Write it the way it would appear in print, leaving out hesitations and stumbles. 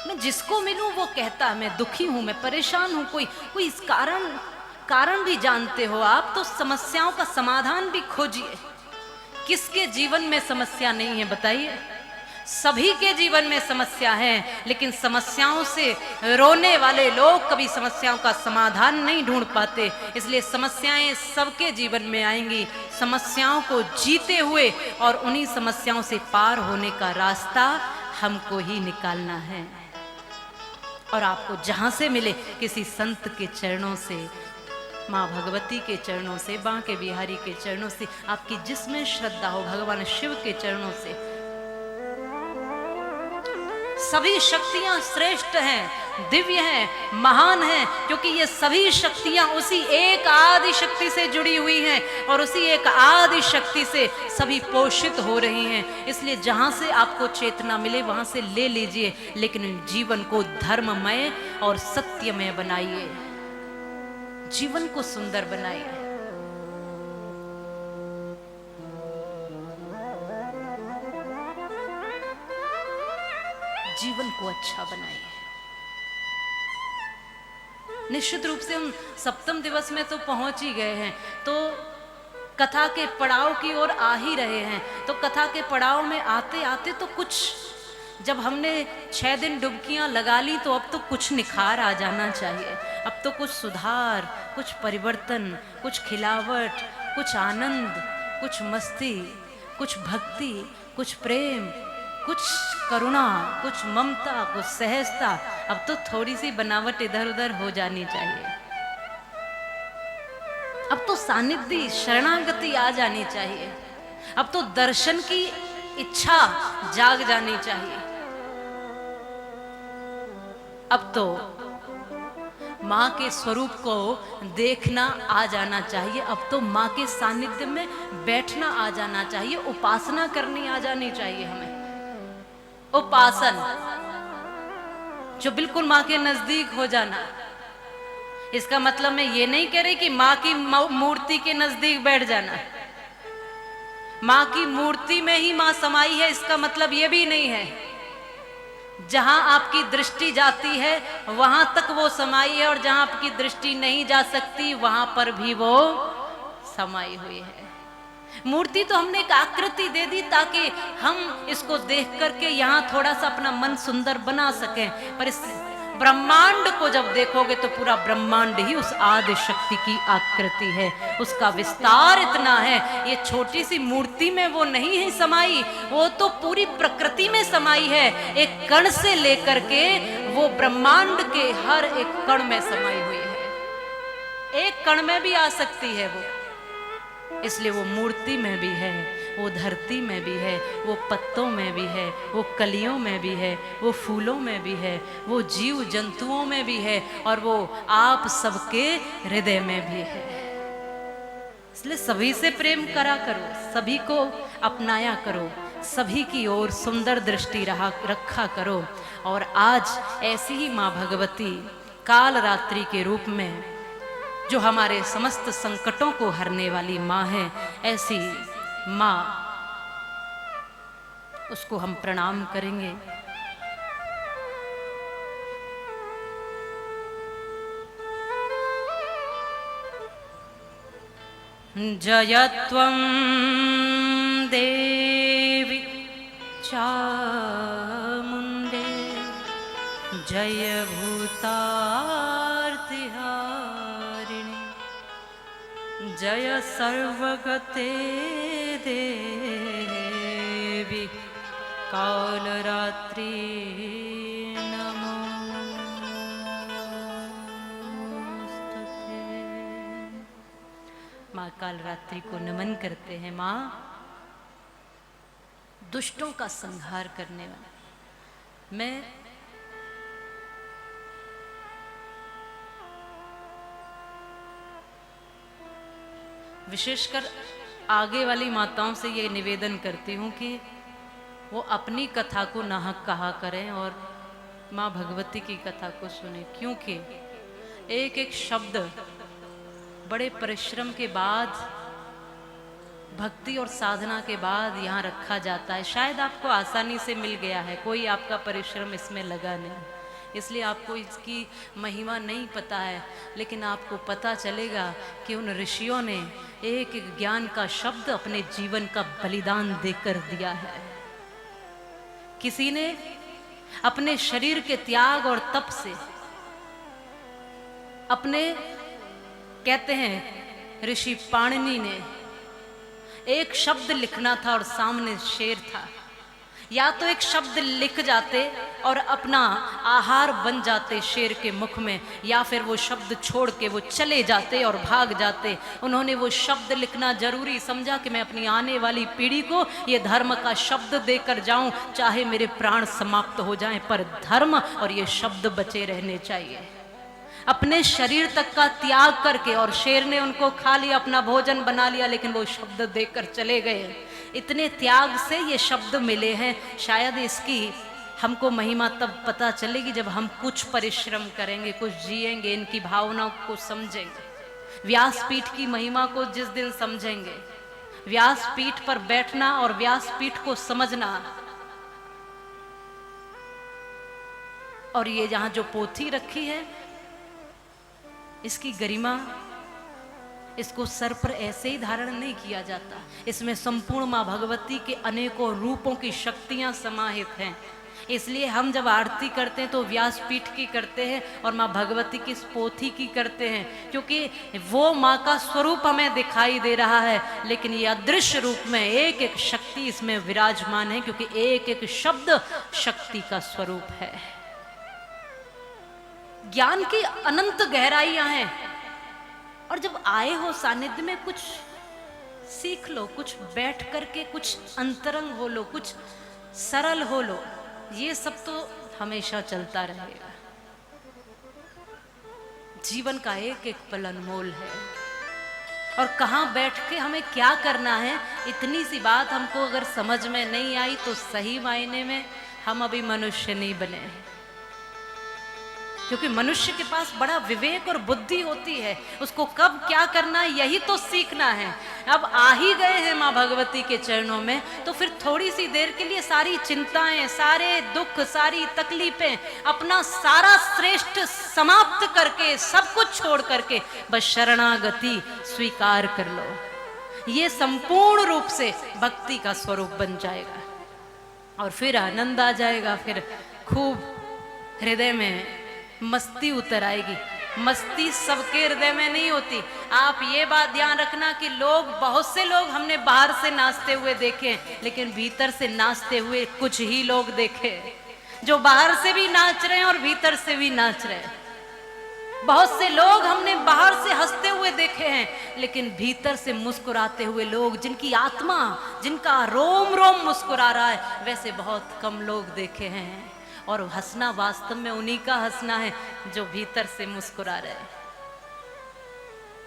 मैं जिसको मिलूं वो कहता मैं दुखी हूं, मैं परेशान हूं। कोई कोई इस कारण भी जानते हो आप तो समस्याओं का समाधान भी खोजिए। किसके जीवन में समस्या नहीं है बताइए? सभी के जीवन में समस्या है, लेकिन समस्याओं से रोने वाले लोग कभी समस्याओं का समाधान नहीं ढूंढ पाते। इसलिए समस्याएं सबके जीवन में आएंगी, समस्याओं को जीते हुए और उन्हीं समस्याओं से पार होने का रास्ता हमको ही निकालना है। और आपको जहां से मिले, किसी संत के चरणों से, माँ भगवती के चरणों से, बांके बिहारी के चरणों से, आपकी जिसमें श्रद्धा हो, भगवान शिव के चरणों से। सभी शक्तियां श्रेष्ठ हैं, दिव्य हैं, महान हैं, क्योंकि ये सभी शक्तियां उसी एक आदि शक्ति से जुड़ी हुई हैं और उसी एक आदि शक्ति से सभी पोषित हो रही हैं। इसलिए जहां से आपको चेतना मिले वहां से ले लीजिए, लेकिन जीवन को धर्ममय और सत्यमय बनाइए, जीवन को सुंदर बनाइए। जीवन को अच्छा बनाइए। निश्चित रूप से हम सप्तम दिवस में तो पहुंच ही गए हैं, तो कथा के पड़ाव की ओर आ ही रहे हैं। तो कथा के पड़ाव में आते आते तो कुछ, जब हमने 6 दिन डुबकियां लगा ली तो अब तो कुछ निखार आ जाना चाहिए। अब तो कुछ सुधार, कुछ परिवर्तन, कुछ खिलावट, कुछ आनंद, कुछ मस्ती, कुछ भक्ति, कुछ प्रेम, कुछ करुणा, कुछ ममता, कुछ सहजता। अब तो थोड़ी सी बनावट इधर उधर हो जानी चाहिए। अब तो सानिध्य, शरणागति आ जानी चाहिए। अब तो दर्शन की इच्छा जाग जानी चाहिए। अब तो माँ के स्वरूप को देखना आ जाना चाहिए। अब तो माँ के सानिध्य में बैठना आ जाना चाहिए, उपासना करनी आ जानी चाहिए हमें। उपासन, जो बिल्कुल माँ के नजदीक हो जाना। इसका मतलब मैं ये नहीं कह रही कि माँ की मूर्ति के नजदीक बैठ जाना, माँ की मूर्ति में ही माँ समाई है, इसका मतलब ये भी नहीं है। जहां आपकी दृष्टि जाती है वहां तक वो समाई है, और जहां आपकी दृष्टि नहीं जा सकती वहां पर भी वो समाई हुई है। मूर्ति तो हमने एक आकृति दे दी ताकि हम इसको देख करके यहाँ थोड़ा सा अपना मन सुंदर बना सकें, पर इस ब्रह्मांड को जब देखोगे तो पूरा ब्रह्मांड ही उस आदि शक्ति की आकृति है। उसका विस्तार इतना है, ये छोटी सी मूर्ति में वो नहीं है समाई, वो तो पूरी प्रकृति में समाई है। एक कण से लेकर के वो ब्रह्मांड के हर एक कण में समाई हुई है। एक कण में भी आ सकती है वो, इसलिए वो मूर्ति में भी है, वो धरती में भी है, वो पत्तों में भी है, वो कलियों में भी है, वो फूलों में भी है, वो जीव जंतुओं में भी है, और वो आप सबके हृदय में भी है। इसलिए सभी से प्रेम करा करो, सभी को अपनाया करो, सभी की ओर सुंदर दृष्टि रखा करो। और आज ऐसी ही माँ भगवती काल रात्रि के रूप में जो हमारे समस्त संकटों को हरने वाली माँ है, ऐसी माँ, उसको हम प्रणाम करेंगे। जयत्वं देवी चामुंडे जय भूतार्तिहारिणी जय सर्वगते देवी कालरात्रि नमोस्तुते। माँ कालरात्रि को नमन करते हैं। माँ दुष्टों का संहार करने वाला। मैं विशेषकर आगे वाली माताओं से ये निवेदन करती हूँ कि वो अपनी कथा को नाहक कहा करें और माँ भगवती की कथा को सुने, क्योंकि एक एक शब्द बड़े परिश्रम के बाद, भक्ति और साधना के बाद यहाँ रखा जाता है। शायद आपको आसानी से मिल गया है, कोई आपका परिश्रम इसमें लगा नहीं, इसलिए आपको इसकी महिमा नहीं पता है, लेकिन आपको पता चलेगा कि उन ऋषियों ने एक एक ज्ञान का शब्द अपने जीवन का बलिदान देकर दिया है। किसी ने अपने शरीर के त्याग और तप से, अपने, कहते हैं ऋषि पाणिनि ने एक शब्द लिखना था और सामने शेर था, या तो एक शब्द लिख जाते और अपना आहार बन जाते शेर के मुख में, या फिर वो शब्द छोड़ के वो चले जाते और भाग जाते। उन्होंने वो शब्द लिखना जरूरी समझा कि मैं अपनी आने वाली पीढ़ी को ये धर्म का शब्द देकर जाऊं, चाहे मेरे प्राण समाप्त हो जाएं, पर धर्म और ये शब्द बचे रहने चाहिए। अपने शरीर तक का त्याग करके, और शेर ने उनको खा लिया, अपना भोजन बना लिया, लेकिन वो शब्द देकर चले गए। इतने त्याग से ये शब्द मिले हैं। शायद इसकी हमको महिमा तब पता चलेगी जब हम कुछ परिश्रम करेंगे, कुछ जिएंगे, इनकी भावनाओं को समझेंगे। व्यासपीठ की महिमा को जिस दिन समझेंगे, व्यासपीठ पर बैठना और व्यासपीठ को समझना, और ये जहां जो पोथी रखी है इसकी गरिमा, इसको सर पर ऐसे ही धारण नहीं किया जाता। इसमें संपूर्ण माँ भगवती के अनेकों रूपों की शक्तियां समाहित हैं। इसलिए हम जब आरती करते हैं तो व्यासपीठ की करते हैं और माँ भगवती की इस पोथी की करते हैं, क्योंकि वो माँ का स्वरूप हमें दिखाई दे रहा है, लेकिन ये अदृश्य रूप में एक एक शक्ति इसमें विराजमान है, क्योंकि एक एक शब्द शक्ति का स्वरूप है। ज्ञान की अनंत गहराइयां हैं, और जब आए हो सानिध्य में कुछ सीख लो, कुछ बैठ करके कुछ अंतरंग हो लो, कुछ सरल हो लो। ये सब तो हमेशा चलता रहेगा। जीवन का एक एक पल अनमोल है, और कहाँ बैठ के हमें क्या करना है, इतनी सी बात हमको अगर समझ में नहीं आई तो सही मायने में हम अभी मनुष्य नहीं बने हैं। क्योंकि मनुष्य के पास बड़ा विवेक और बुद्धि होती है, उसको कब क्या करना है यही तो सीखना है। अब आ ही गए हैं माँ भगवती के चरणों में, तो फिर थोड़ी सी देर के लिए सारी चिंताएं, सारे दुख, सारी तकलीफें, अपना सारा श्रेष्ठ समाप्त करके, सब कुछ छोड़ करके बस शरणागति स्वीकार कर लो। ये संपूर्ण रूप से भक्ति का स्वरूप बन जाएगा, और फिर आनंद आ जाएगा। फिर खूब हृदय में मस्ती उतर आएगी। मस्ती सबके हृदय में नहीं होती। आप ये बात ध्यान रखना कि लोग, बहुत से लोग हमने बाहर से नाचते हुए देखे, लेकिन भीतर से नाचते हुए कुछ ही लोग देखे, जो बाहर से भी नाच रहे हैं और भीतर से भी नाच रहे हैं। बहुत से लोग हमने बाहर से हंसते हुए देखे हैं, लेकिन भीतर से मुस्कुराते हुए लोग, जिनकी आत्मा, जिनका रोम रोम मुस्कुरा रहा है, वैसे बहुत कम लोग देखे हैं। और हंसना वास्तव में उन्हीं का हंसना है जो भीतर से मुस्कुरा रहे हैं।